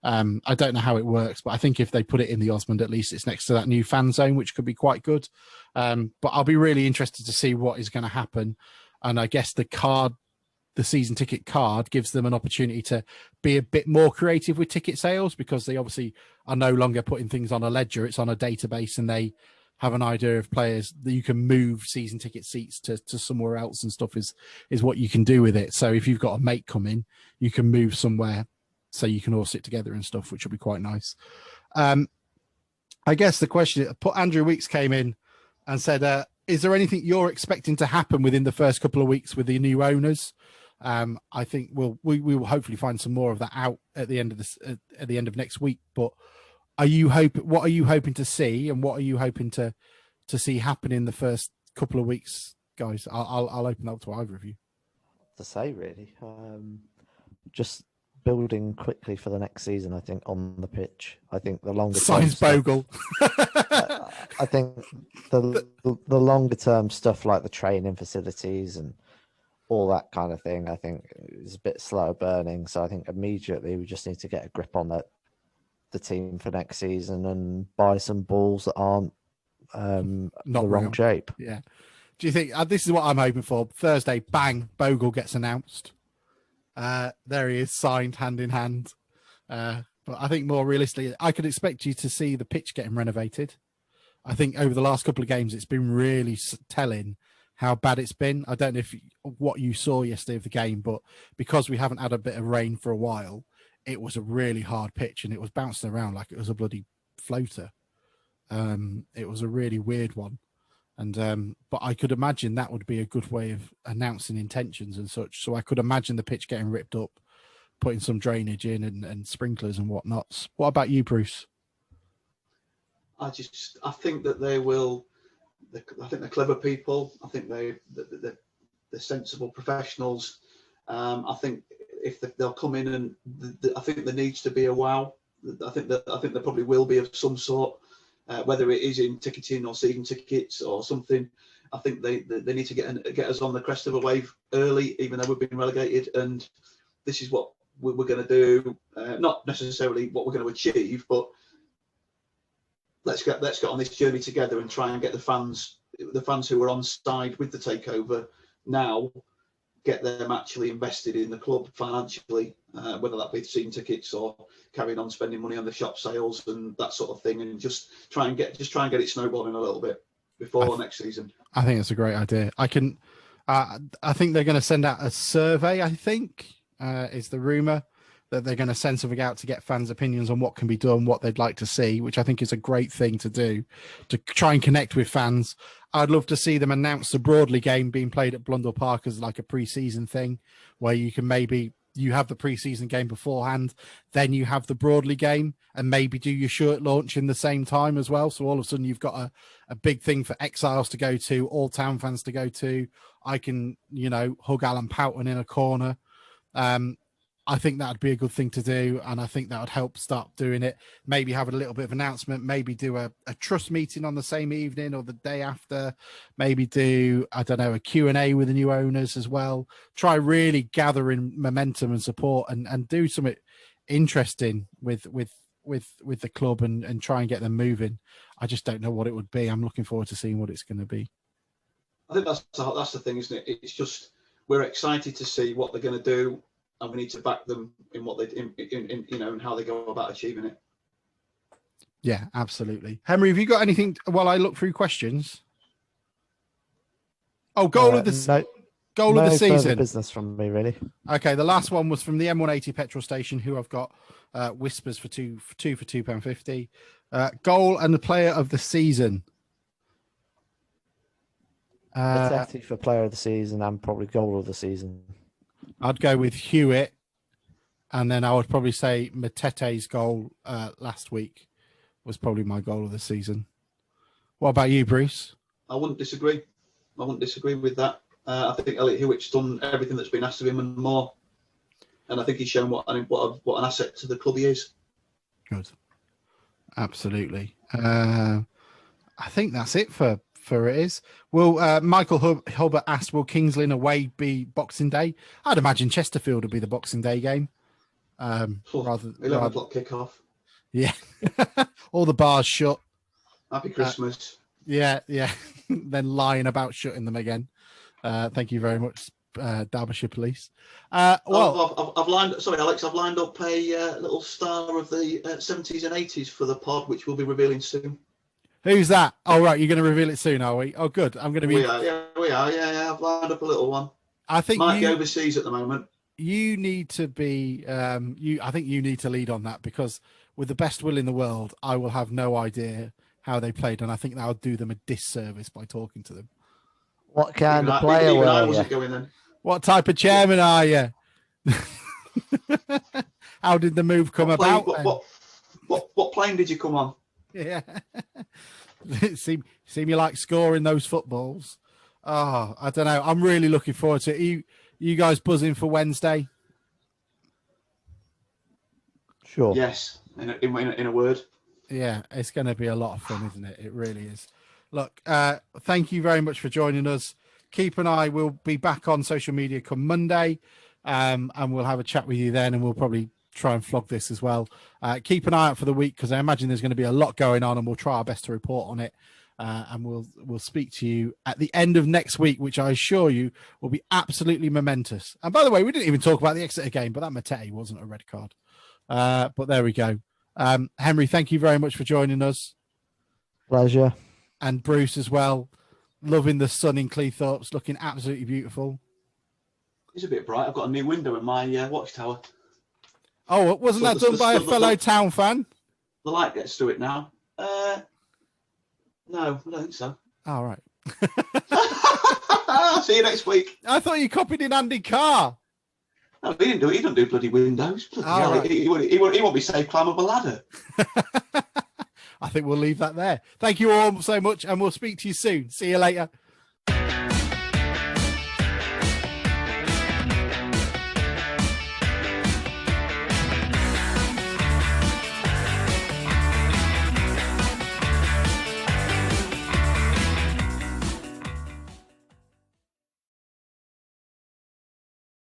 I don't know how it works, but I think if they put it in the Osmond, at least it's next to that new fan zone, which could be quite good. But I'll be really interested to see what is going to happen. And I guess the season ticket card gives them an opportunity to be a bit more creative with ticket sales, because they obviously are no longer putting things on a ledger. It's on a database, and they have an idea of players that you can move season ticket seats to somewhere else and stuff is what you can do with it. So if you've got a mate come in, you can move somewhere so you can all sit together and stuff, which will be quite nice. I guess the question, Andrew Weeks came in and said, is there anything you're expecting to happen within the first couple of weeks with the new owners? I think we will hopefully find some more of that out at the end of at the end of next week. But what are you hoping to see, and what are you hoping to see happen in the first couple of weeks, guys? I'll open up to either of you. To say really, just building quickly for the next season. I think on the pitch. I think the longer Signs Bogle. I think the longer term stuff like the training facilities and all that kind of thing, I think is a bit slow burning. So I think immediately we just need to get a grip on the team for next season and buy some balls that aren't not the wrong shape. Yeah. Do you think this is what I'm hoping for? Thursday, bang, Bogle gets announced. There he is, signed hand in hand. But I think more realistically, I could expect you to see the pitch getting renovated. I think over the last couple of games, it's been really telling how bad it's been. I don't know what you saw yesterday of the game, but because we haven't had a bit of rain for a while, it was a really hard pitch and it was bouncing around like it was a bloody floater. It was a really weird one. And but I could imagine that would be a good way of announcing intentions and such. So I could imagine the pitch getting ripped up, putting some drainage in and sprinklers and whatnots. What about you, Bruce? I think that they will. I think they're clever people. I think they're sensible professionals. I think if they'll come in and I think there needs to be a wow. I think there probably will be of some sort, whether it is in ticketing or season tickets or something. I think they need to get us on the crest of a wave early, even though we've been relegated. And this is what we're going to do. Not necessarily what we're going to achieve, but let's get on this journey together and try and get the fans who are on side with the takeover now, get them actually invested in the club financially, whether that be season tickets or carrying on spending money on the shop sales and that sort of thing, and just try and get it snowballing a little bit before next season. I think it's a great idea. I think they're going to send out a survey. I think is the rumor that they're going to send something out to get fans' opinions on what can be done, what they'd like to see, which I think is a great thing to do, to try and connect with fans. I'd love to see them announce the Broadley game being played at Blundell Park as like a pre-season thing, where you can maybe you have the pre-season game beforehand, then you have the Broadley game, and maybe do your shirt launch in the same time as well. So all of a sudden you've got a big thing for Exiles to go to, all Town fans to go to. I can, hug Alan Poughton in a corner. I think that would be a good thing to do, and I think that would help start doing it. Maybe have a little bit of announcement, maybe do a trust meeting on the same evening or the day after, maybe do, I don't know, a Q&A with the new owners as well. Try really gathering momentum and support and do something interesting with the club and try and get them moving. I just don't know what it would be. I'm looking forward to seeing what it's going to be. I think that's the thing, isn't it? It's just, we're excited to see what they're going to do, and we need to back them in what they in how they go about achieving it. Yeah, absolutely. Henry, have you got anything while I look through questions? Oh, goal of the season. Business from me, really. Okay, the last one was from the M180 petrol station, who I've got whispers for two for £2.50. Goal and the player of the season. Matete for player of the season and probably goal of the season. I'd go with Hewitt, and then I would probably say Matete's goal last week was probably my goal of the season. What about you, Bruce? I wouldn't disagree. With that. I think Elliot Hewitt's done everything that's been asked of him and more, and I think he's shown what an asset to the club he is. Good, absolutely. I think that's it for it is. Will Michael Hubbard asked, will King's Lynn away be Boxing Day? I'd imagine Chesterfield would be the Boxing Day game. Rather 11 o'clock kickoff. Yeah. All the bars shut. Happy Christmas. Yeah. Then lying about shutting them again. Thank you very much, Derbyshire Police. Well, I've lined up a little star of the 70s and 80s for the pod, which we'll be revealing soon. Who's that? Oh, right. You're going to reveal it soon, are we? Oh, good. I'm going to be. We are. Yeah. I've lined up a little one. I think might be overseas at the moment. You need to be. I think you need to lead on that, because with the best will in the world, I will have no idea how they played, and I think that would do them a disservice by talking to them. What kind of player were you? Going then. What type of chairman are you? How did the move come about? What plane did you come on? Yeah. seem you like scoring those footballs. Oh, I don't know. I'm really looking forward to it. You guys buzzing for Wednesday? Sure. Yes, in a word. Yeah, it's going to be a lot of fun, isn't it? It really is. Look, thank you very much for joining us. Keep an eye. We'll be back on social media come Monday, and we'll have a chat with you then, and we'll probably try and flog this as well. Keep an eye out for the week, because I imagine there's going to be a lot going on, and we'll try our best to report on it. And we'll speak to you at the end of next week, which I assure you will be absolutely momentous. And by the way, we didn't even talk about the Exeter game, but that Matete wasn't a red card. But there we go. Henry, thank you very much for joining us. Pleasure. And Bruce as well. Loving the sun in Cleethorpes, looking absolutely beautiful. It's a bit bright. I've got a new window in my watchtower. Oh, wasn't that done by a fellow town fan? The light gets through it now. No, I don't think so. All right. See you next week. I thought you copied in Andy Carr. No, he didn't do it. He don't do bloody windows. Bloody hell. Right. He won't be safe climb up a ladder. I think we'll leave that there. Thank you all so much, and we'll speak to you soon. See you later.